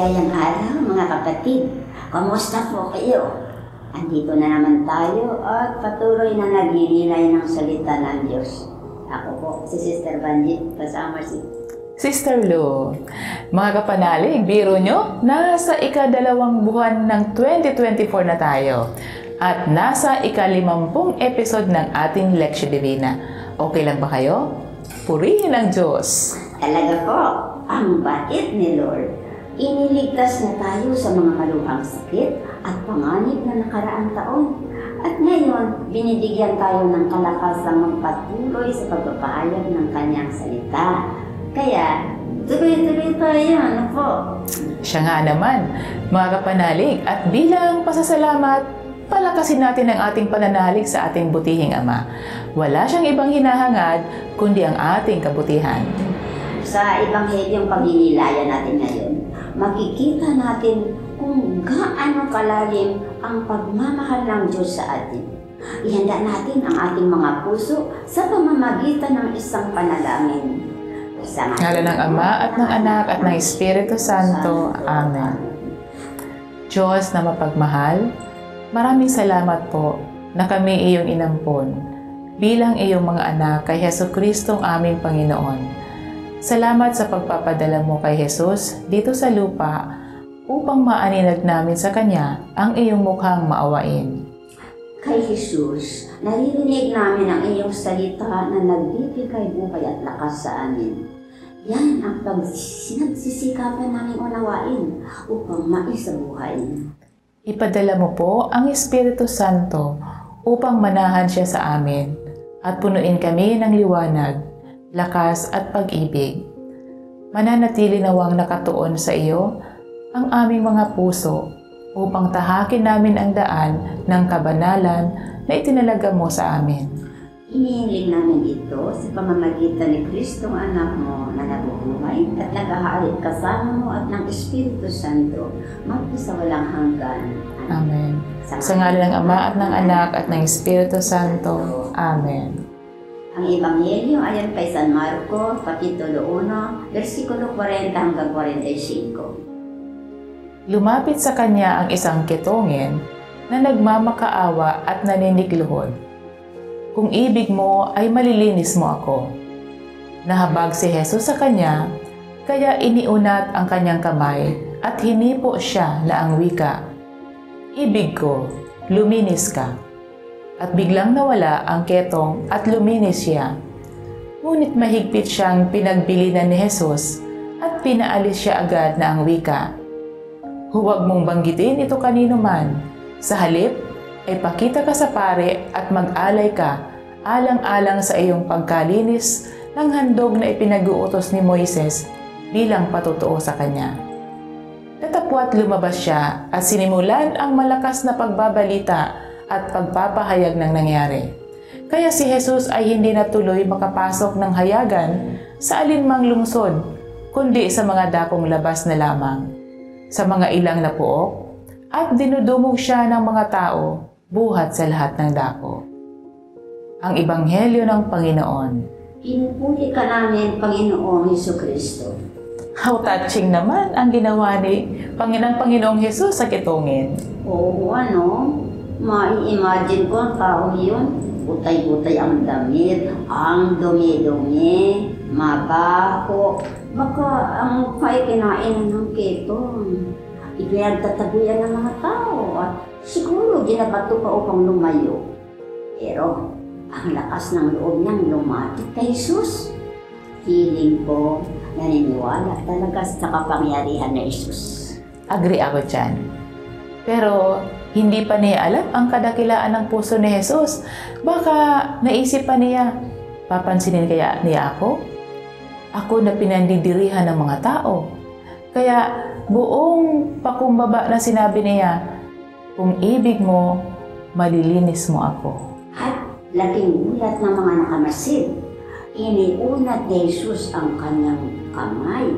Maligayang araw mga kapatid. Kamusta po kayo? Andito na naman tayo at patuloy na nagninilay ng salita ng Diyos. Ako po, si Sister Banji, kasama si Sister Lou. Mga kapanalig, biro nyo, nasa ika-2 buwan ng 2024 na tayo. At nasa ika-50 episode ng ating Lectio Divina. Okay lang ba kayo? Purihin ang Diyos! Talaga po, ang bait ni Lord. Iniligtas na tayo sa mga maluhang sakit at panganib na nakaraang taon. At ngayon, binibigyan tayo ng kalakasang magpatuloy sa pagpapahayag ng kanyang salita. Kaya, tuloy-tuloy tayo, ano po? Siya nga naman, mga kapanalig, at bilang pasasalamat, palakasin natin ang ating pananalig sa ating butihing Ama. Wala siyang ibang hinahangad, kundi ang ating kabutihan. Sa Ebanghelyong pagninilayan natin ngayon, makikita natin kung gaano kalalim ang pagmamahal ng Diyos sa atin. Ihanda natin ang ating mga puso sa pamamagitan ng isang panalangin. Sa ngalan ng Ama at ng Anak at ng Espiritu Santo. Amen. Diyos na mapagmahal, maraming salamat po na kami iyong inampon bilang iyong mga anak kay Jesucristong aming Panginoon. Salamat sa pagpapadala mo kay Jesus dito sa lupa upang maaninag namin sa Kanya ang iyong mukhang maawain. Kay Jesus, naririnig namin ang iyong salita na nagbibigay buhay at lakas sa amin. Yan ang pinagsisikapan namin unawain upang maisabuhay. Ipadala mo po ang Espiritu Santo upang manahan siya sa amin at punuin kami ng liwanag, lakas at pag-ibig. Mananatili nawang nakatuon sa iyo ang aming mga puso upang tahakin namin ang daan ng kabanalan na itinalaga mo sa amin. Inihiling namin ito sa pamamagitan ni Kristong anak mo na nabubuhay at nag-aalit kasama mo at ng Espiritu Santo magpasa walang hanggan. Amen. Sa ngalan ng Ama at ng Anak at ng Espiritu Santo. Amen. Ang Ebanghelyo ayon kay San Marco, Kapitulo 1, versikulo 40 hanggang 45. Lumapit sa kanya ang isang ketongin na nagmamakaawa at naninigluhod. Kung ibig mo ay malilinis mo ako. Nahabag si Jesus sa kanya, kaya iniunat ang kanyang kamay at hinipo siya na ang wika, "Ibig ko, luminis ka." At biglang nawala ang ketong at luminis siya. Ngunit mahigpit siyang pinagbilinan ni Jesus at pinaalis siya agad na ang wika. Huwag mong banggitin ito kanino man. Sa halip ay pakita ka sa pare at mag-alay ka alang-alang sa iyong pagkalinis ng handog na ipinag-uutos ni Moises bilang patotoo sa kanya. Natapwat lumabas siya at sinimulan ang malakas na pagbabalita at pagpapahayag ng nangyari. Kaya si Jesus ay hindi na tuloy makapasok ng hayagan sa alinmang lungsod, kundi sa mga dakong labas na lamang, sa mga ilang na puok, at dinudumog siya ng mga tao buhat sa lahat ng dako. Ang Ebanghelyo ng Panginoon. Pinupuri ka namin, Panginoong Jesucristo. How touching naman ang ginawa ni Panginoong Jesus sa ketongin. Oo, mai-imagine ko ang taong yun. Butay-butay ang damit, ang dumi-dumi, mabaho. Baka ang mukha ay kinain ng ketong. Ipinagtataguyan ng mga tao at siguro ginabato pa upang lumayo. Pero ang lakas ng loob niyang lumapit kay Jesus. Feeling ko, naniniwala talaga sa kapangyarihan ni Jesus. Agree ako dyan. Pero hindi pa niya alam ang kadakilaan ng puso ni Jesus. Baka naisip pa niya, papansinin kaya niya ako? Ako na pinandidirihan ng mga tao. Kaya buong pakumbaba na sinabi niya, kung ibig mo, malilinis mo ako. At laking gulat ng mga nakamasid. Iniunat ni Jesus ang kanyang kamay.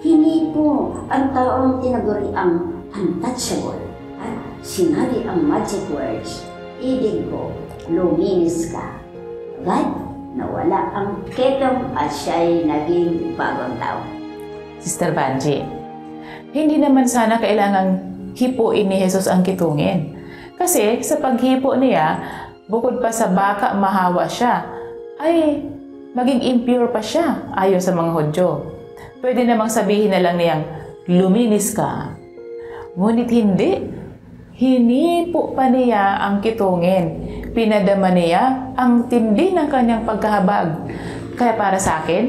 Hinipo ang taong tinaguri ang untouchable. At sinabi ang magic words, "Ibig ko, luminis ka." Agad, nawala ang ketong at siya'y naging bagong tao. Sister Banji, hindi naman sana kailangang hipuin ni Jesus ang kitungin. Kasi sa paghipo niya, bukod pa sa baka mahawa siya, ay maging impure pa siya ayon sa mga Hudyo. Pwede namang sabihin na lang niyang, luminis ka. Ngunit hindi. Hinipo pa niya ang kitungin. Pinadama niya ang tindi ng kanyang pagkahabag. Kaya para sa akin,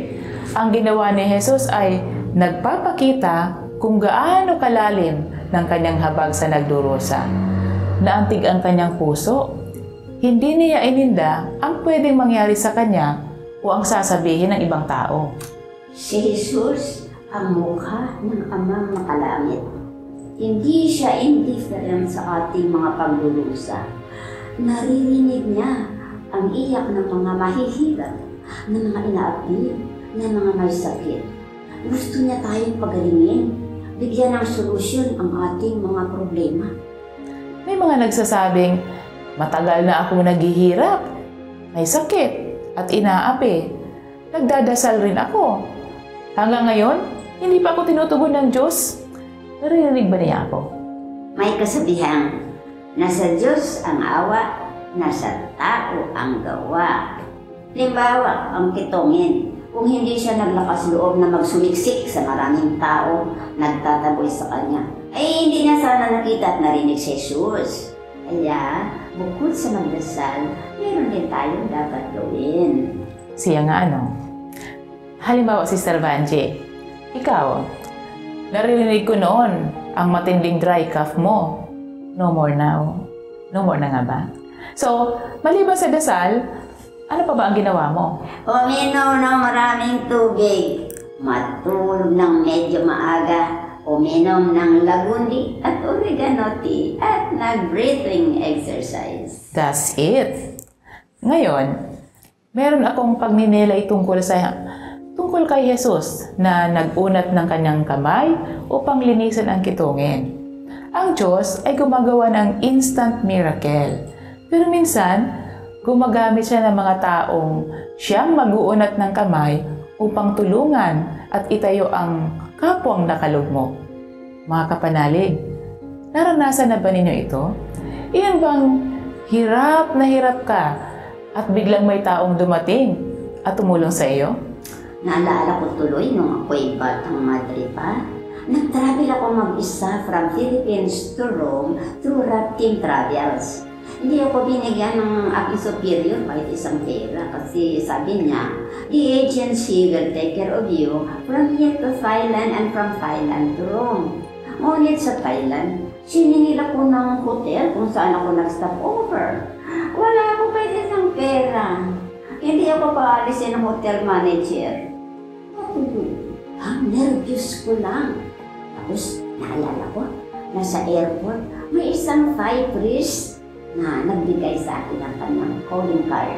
ang ginawa ni Jesus ay nagpapakita kung gaano kalalim ng kanyang habag sa nagdurusa. Naantig ang kanyang puso. Hindi niya ininda ang pwedeng mangyari sa kanya o ang sasabihin ng ibang tao. Si Jesus ang mukha ng Amang Makalangit. Hindi siya indifferent sa ating mga pagdurusa. Naririnig niya ang iyak ng mga mahihirap, ng mga inaapi, ng mga may sakit. Gusto niya tayong pagalingin, bigyan ng solusyon ang ating mga problema. May mga nagsasabing, matagal na akong naghihirap, may sakit at inaapi. Nagdadasal rin ako. Hanggang ngayon, hindi pa ako tinutugon ng Diyos. Naririnig ba niya ako? May kasabihang, nasa Diyos ang awa, nasa tao ang gawa. Halimbawa, ang kitungin, kung hindi siya naglakas loob na magsumiksik sa maraming tao, nagtataboy sa kanya, ay hindi niya sana nakita at narinig si Jesus. Kaya, bukod sa magdasal, meron din tayong dapat gawin. Siya nga ano? Halimbawa, Sister Vanjie, ikaw, naririnig ko noon ang matinding dry cough mo. No more now. No more na nga ba? So, maliban sa dasal, ano pa ba ang ginawa mo? Uminom ng maraming tubig, matulog ng medyo maaga, uminom ng lagundi at oregano tea, at nag-breathing exercise. That's it. Ngayon, meron akong pagninilay tungkol kay Jesus na nag-unat ng kanyang kamay upang linisan ang kitungin. Ang Diyos ay gumagawa ng instant miracle. Pero minsan, gumagamit siya ng mga taong siyang mag-uunat ng kamay upang tulungan at itayo ang kapwang nakalugmok. Mga kapanalig, naranasan na ba ninyo ito? Iyan bang hirap na hirap ka at biglang may taong dumating at tumulong sa iyo? Naalala ko tuloy nung ako'y batang madre pa. Nag-travel ako mag-isa from Philippines to Rome through team travels. Hindi ako binigyan ng aking superior kahit isang pera kasi sabi niya, the agency will take care of you from here to Thailand and from Thailand to Rome. Ngunit sa Thailand, siningil ako ng hotel kung saan ako nag-stop over. Wala ako kahit isang pera. Hindi ako paalisin ng hotel manager. Ang nervyos ko lang. Tapos, naalala ko, nasa airport, may isang Thai priest na nagbigay sa akin ng kanyang calling card.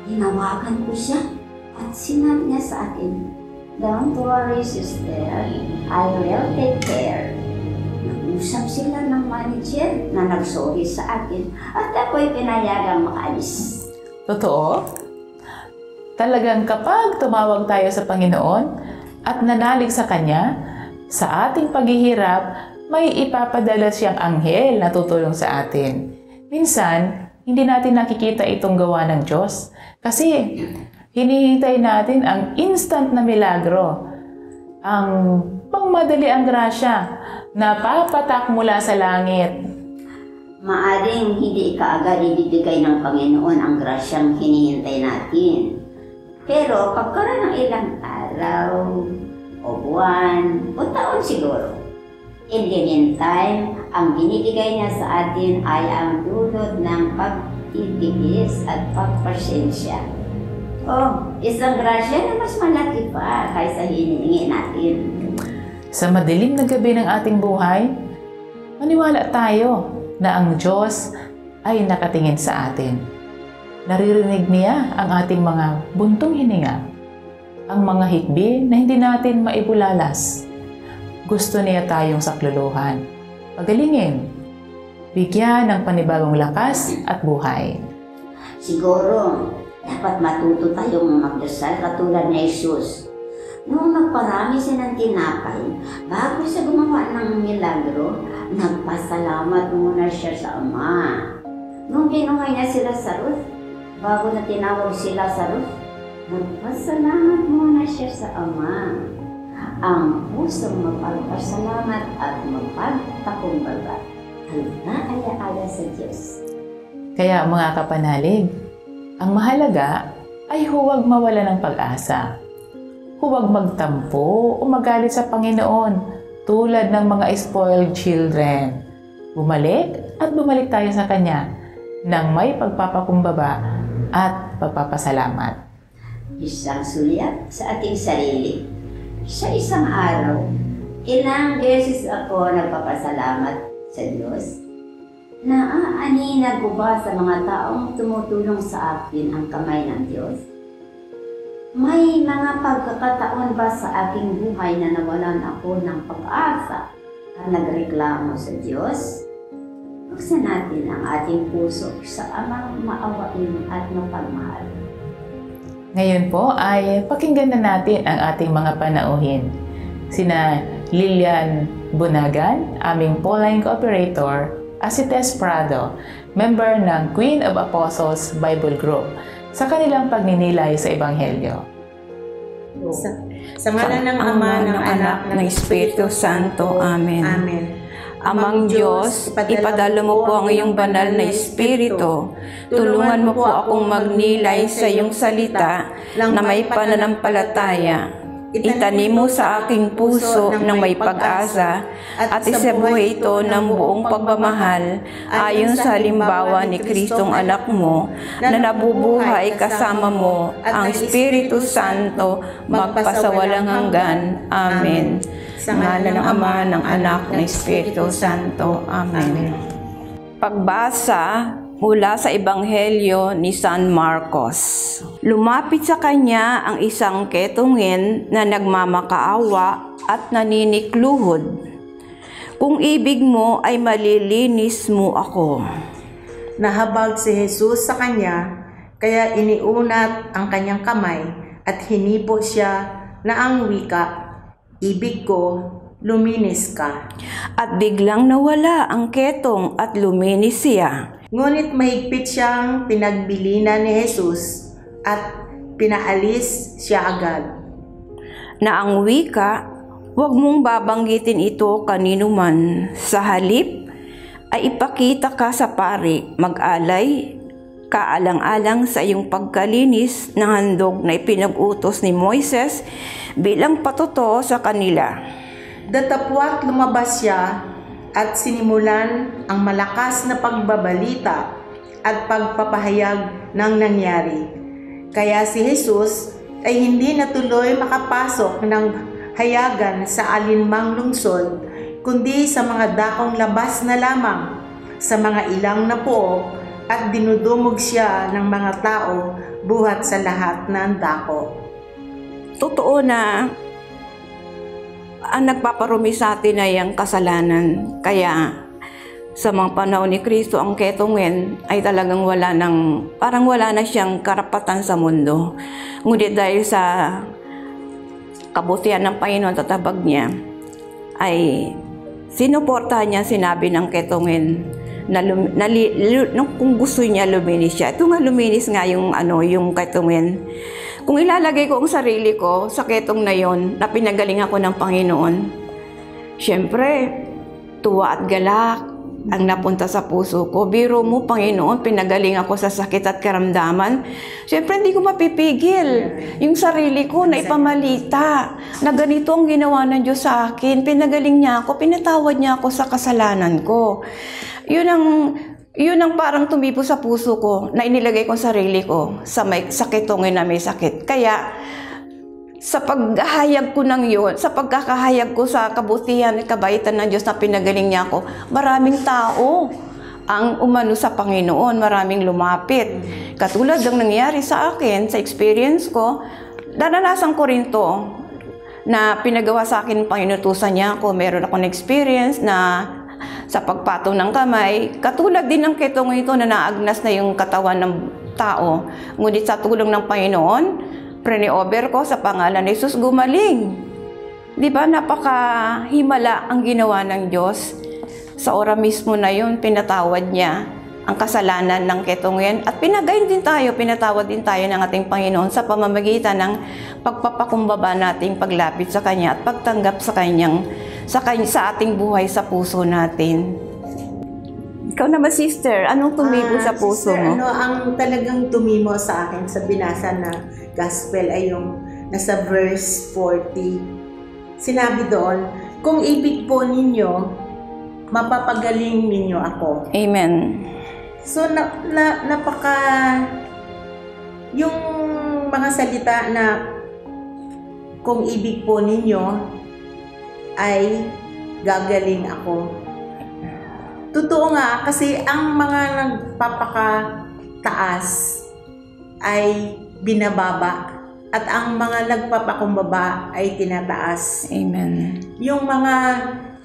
Hinawakan ko siya at sinabi niya sa akin, "Don't worry, sister. I will take care." Nag-usap sila ng manager na nag-sorry sa akin at ako'y pinayagang makaalis. Totoo? Talagang kapag tumawag tayo sa Panginoon at nanalig sa Kanya, sa ating paghihirap, may ipapadala siyang anghel na tutulong sa atin. Minsan, hindi natin nakikita itong gawa ng Diyos kasi hinihintay natin ang instant na milagro, ang pangmadali ang grasya na papatak mula sa langit. Maaring hindi kaagad ibibigay ng Panginoon ang grasyang hinihintay natin. Pero pagkaroon ng ilang araw, o buwan, o taon siguro. In the meantime, ang binibigay niya sa atin ay ang dulot ng pagtitiis at pagpasensya. Isang grasya na mas malaki pa kaysa hinihingi natin. Sa madilim na gabi ng ating buhay, maniwala tayo na ang Diyos ay nakatingin sa atin. Naririnig niya ang ating mga buntong hininga, ang mga hikbi na hindi natin maibulalas. Gusto niya tayong sakluluhan, pagalingin, bigyan ng panibagong lakas at buhay. Siguro, dapat matuto tayong magdasal katulad ni Jesus. Noong nagparami siya ng tinapay, bago siya gumawa ng milagro, nagpasalamat muna siya sa Ama. Noong kinuha niya si Lazarus, bago na tinawag si Lazarus, nagpasalamat muna siya sa Ama. Ang pusong mapagpasalamat at mapagpakumbaba ay naalaala sa Diyos. Kaya mga kapanalig, ang mahalaga ay huwag mawala ng pag-asa. Huwag magtampo o magalit sa Panginoon tulad ng mga spoiled children. Bumalik at bumalik tayo sa Kanya ng may pagpapakumbaba at pagpapasalamat. Isang sulyap sa ating sarili. Sa isang araw, ilang beses ako nagpapasalamat sa Diyos. Naaaninag ko ba sa mga taong tumutulong sa akin ang kamay ng Diyos? May mga pagkakataon ba sa aking buhay na nawalan ako ng pag-asa at nagreklamo sa Diyos? Buksan natin ang ating puso sa Amang maawain at mapagmahal. Ngayon po ay pakinggan na natin ang ating mga panauhin. Sina Lilian Bunagan, aming Pauline Co-operator, at si Tess Prado, member ng Queen of Apostles Bible Group, sa kanilang pagninilay sa Ebanghelyo. Sa ngalan ng Ama, ng Anak, ng Espiritu Santo. Amen. Amen. Amang Diyos, ipadalo mo po ang iyong banal na Espiritu. Tulungan mo po akong magnilay sa iyong salita na may pananampalataya. Itanim mo sa aking puso ng may pag-asa at isabuhay ito ng buong pagmamahal ayon sa halimbawa ni Kristong anak mo na nabubuhay kasama mo ang Espiritu Santo magpasawalang hanggan. Amen. Sa ngalan ng Ama, ng Anak, ng Espiritu Santo. Amen. Pagbasa mula sa Ebanghelyo ni San Marcos. Lumapit sa kanya ang isang ketungin na nagmamakaawa at naninikluhod. Kung ibig mo ay malilinis mo ako. Nahabag si Jesus sa kanya, kaya iniunat ang kanyang kamay at hinipo siya na ang wika, ibig ko, luminis ka. At biglang nawala ang ketong at luminis siya. Ngunit mahigpit siyang pinagbilinan ni Jesus at pinaalis siya agad. Na ang wika, huwag mong babanggitin ito kanino man. Sa halip, ay ipakita ka sa pari, mag-alay, kaalang-alang sa iyong pagkalinis ng handog na ipinag-utos ni Moises bilang patuto sa kanila. Datapwat lumabas siya at sinimulan ang malakas na pagbabalita at pagpapahayag ng nangyari. Kaya si Jesus ay hindi natuloy makapasok ng hayagan sa alinmang lungsod, kundi sa mga dakong labas na lamang, sa mga ilang na pook, at dinudumog siya ng mga tao buhat sa lahat ng dako. Totoo na ang nagpaparumi sa atin ay ang kasalanan. Kaya sa mga panahon ni Kristo, ang ketungin ay talagang parang wala na siyang karapatan sa mundo. Ngunit dahil sa kabutihan ng Panginoon at tabag niya, ay sinuportahan niya sinabi ng ketungin na kung gusto niya luminis siya. Ito nga luminis nga yung ketungin. Kung ilalagay ko ang sarili ko sa ketong na yon na pinagaling ako ng Panginoon, syempre, tuwa at galak ang napunta sa puso ko. Biro mo, Panginoon, pinagaling ako sa sakit at karamdaman. Syempre, hindi ko mapipigil yung sarili ko na ipamalita na ganito ang ginawa ng Diyos sa akin. Pinagaling niya ako, pinatawad niya ako sa kasalanan ko. Yun ang parang tumipo sa puso ko na inilagay ko sa sarili ko sa ketongin na may sakit. Kaya sa paghahayag ko ng yun, sa pagkakahayag ko sa kabutihan at kabaitan ng Diyos na pinagaling niya ako, maraming tao ang umano sa Panginoon, maraming lumapit. Katulad ng nangyari sa akin, sa experience ko, naranasan ko rin to na pinagawa sa akin ng Panginoon, tusan niya ako. Meron akong experience na sa pagpatong ng kamay, katulad din ng ketong ito na naagnas na yung katawan ng tao. Ngunit sa tulong ng Panginoon, Preniover ko sa pangalan ni Jesus, gumaling. Di ba, napakahimala ang ginawa ng Diyos. Sa oras mismo na yun, pinatawad niya ang kasalanan ng ketong at pinatawad din tayo ng ating Panginoon sa pamamagitan ng pagpapakumbaba nating paglapit sa Kanya at pagtanggap sa ating buhay sa puso natin. Ikaw naman, sister, anong tumimo sa puso sister, mo? Ang talagang tumimo sa akin sa binasa na gospel ay yung nasa verse 40. Sinabi doon, kung ibig po ninyo, mapapagaling ninyo ako. Amen. So, napaka yung mga salita na kung ibig po ninyo ay gagaling ako. Totoo nga, kasi ang mga nagpapakataas ay binababa at ang mga nagpapakumbaba ay tinataas. Amen. Yung mga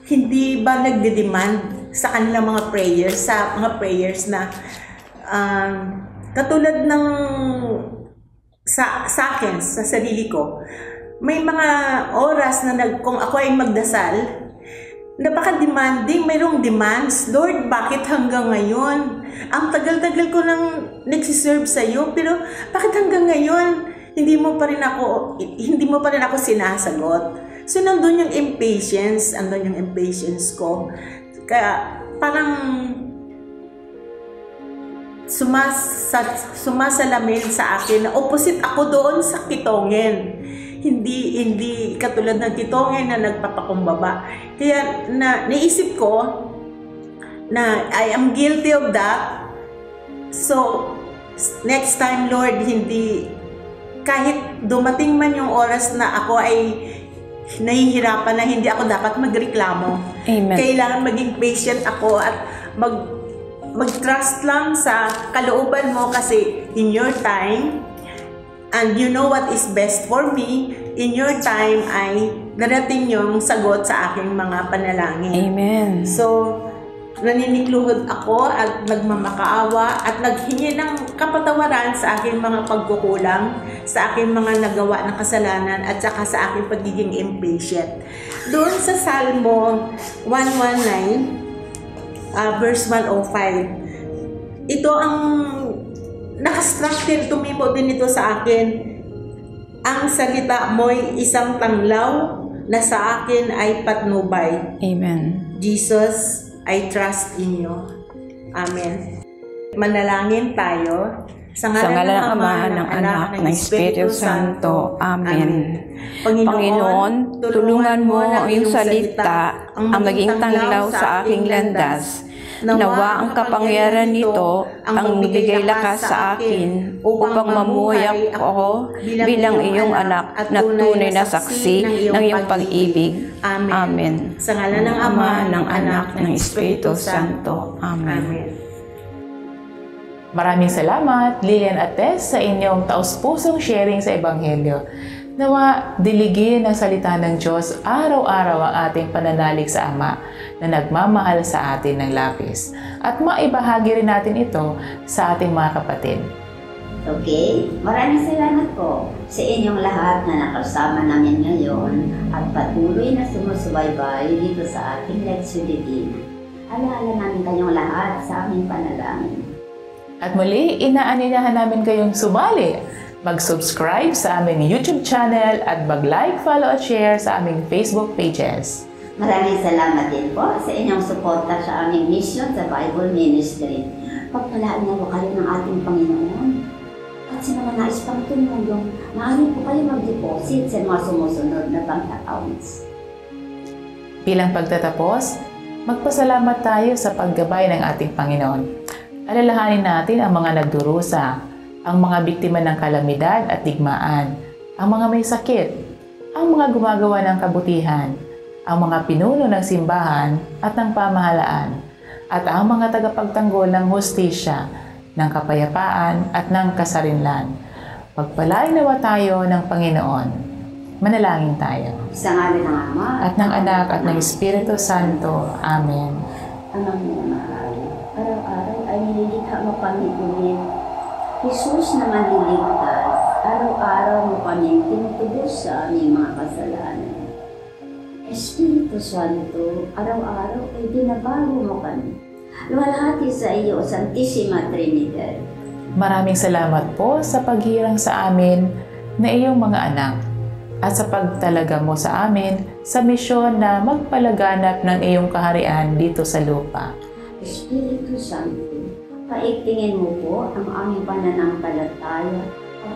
hindi ba nagde-demand sa kanilang mga prayers, sa mga prayers na katulad ng sa akin, sa sarili ko, may mga oras na kung ako ay magdasal, napaka-demanding, mayroong demands. Lord, bakit hanggang ngayon? Ang tagal-tagal ko nang nagsiserve sa iyo, pero bakit hanggang ngayon hindi mo pa rin ako sinasagot? So, nandun yung impatience ko. Kaya, parang sumasalamin sa akin na opposite ako doon sa kitongin. Hindi katulad ng kitongin na nagpapakumbaba. Kaya naisip ko na I am guilty of that. So, next time, Lord, kahit dumating man yung oras na ako ay nahihirapan na hindi ako dapat magreklamo. Amen. Kailangan maging patient ako at mag-trust lang sa kalooban mo kasi in your time, and you know what is best for me, in your time ay darating yung sagot sa aking mga panalangin. Amen. So, naninikluhod ako at nagmamakaawa at naghingi ng kapatawaran sa aking mga pagkukulang, sa aking mga nagawa ng kasalanan at saka sa aking pagiging impatient. Doon sa Salmo 119, verse 105, ito ang nakastructure, tumimo din ito sa akin. Ang salita mo'y isang tanglaw na sa akin ay patnubay. Amen. Jesus, I trust in you. Amen. Manalangin tayo. Sa ngalan ng Ama, ng Anak, ng Espiritu Santo. Amen. Panginoon, tulungan mo ang iyong salita ang maging tanglaw sa aking landas. Nawa ang kapangyarihan nito ang bigay lakas sa akin upang mamuhay ako bilang iyong anak na tunay na saksi ng iyong pag-ibig. Amen. Sa ngalan ng Ama, ng Anak, ng Espiritu Santo. Amen. Maraming salamat, Lilian at Tess, sa inyong taus-pusong sharing sa Ebanghelyo. Nawa, diligin ang salita ng Diyos araw-araw ang ating pananalig sa Ama na nagmamahal sa atin ng labis. At maibahagi rin natin ito sa ating mga kapatid. Okay, maraming salamat po sa inyong lahat na nakasama namin ngayon at patuloy na sumusubaybay dito sa ating Lectio Divina. Alaala namin kayong lahat sa aming panalangin. At muli, inaanyayahan namin kayong sumali, mag-subscribe sa aming YouTube channel at mag-like, follow at share sa aming Facebook pages. Maraming salamat din po sa inyong suporta sa aming mission sa Bible Ministry. Pagpalaan niyo kayo ng ating Panginoon. At sa mga nais pang tumulong, maaari po kayo mag-deposit sa mga sumusunod na bank accounts. Bilang pagtatapos, magpasalamat tayo sa paggabay ng ating Panginoon. Alalahanin natin ang mga nagdurusa, ang mga biktima ng kalamidad at digmaan, ang mga may sakit, ang mga gumagawa ng kabutihan, ang mga pinuno ng simbahan at ng pamahalaan, at ang mga tagapagtanggol ng hustisya, ng kapayapaan at ng kasarinlan. Pagpalain nawa tayo ng Panginoon. Manalangin tayo. Sa ngalan ng Ama at ng Anak at ng Espiritu Santo. Amen. Amang minamahal, araw-araw ay nililikha mo kami ulit. Jesus na manliligtas, araw-araw mo kaming tinutubos sa aming mga kasalanan. Espiritu Santo, araw-araw ay binabago mo kami. Luwalhati sa iyo, Santissima Trinidad. Maraming salamat po sa paghirang sa amin na iyong mga anak at sa pagtalaga mo sa amin sa misyon na magpalaganap ng iyong kaharian dito sa lupa. Espiritu Santo, paigtingin mo po ang aming pananampalataya,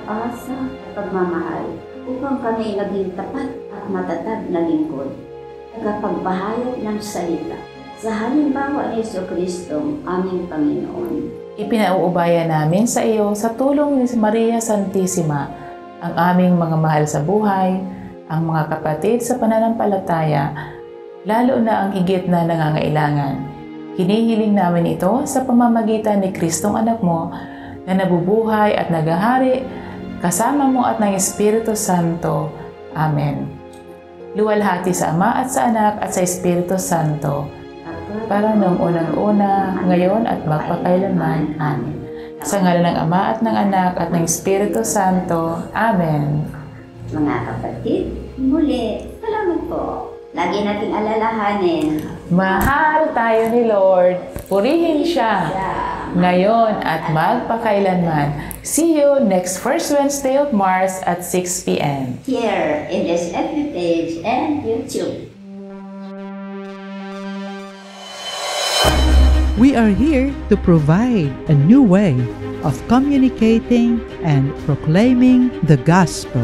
pag-asa at pagmamahal upang kami naging tapat at matatag na lingkod, tagapagpahayag ng salita sa halimbawa ni Jesucristo, aming Panginoon. Ipinauubaya namin sa iyo sa tulong ni Maria Santissima ang aming mga mahal sa buhay, ang mga kapatid sa pananampalataya, lalo na ang higit na nangangailangan. Hinihiling namin ito sa pamamagitan ni Kristong anak mo na nabubuhay at naghahari kasama mo at ng Espiritu Santo. Amen. Luwalhati sa Ama at sa Anak at sa Espiritu Santo, para noong unang-una, ngayon at magpakailanman. Amen. Sa ngalan ng Ama at ng Anak at ng Espiritu Santo. Amen. Mga kapatid, muli, salamat po. Lagi nating alalahanin. Mahal tayo ni Lord. Purihin siya ngayon at magpakailanman. See you next first Wednesday of March at 6 p.m. Here in this FB page and YouTube. We are here to provide a new way of communicating and proclaiming the gospel.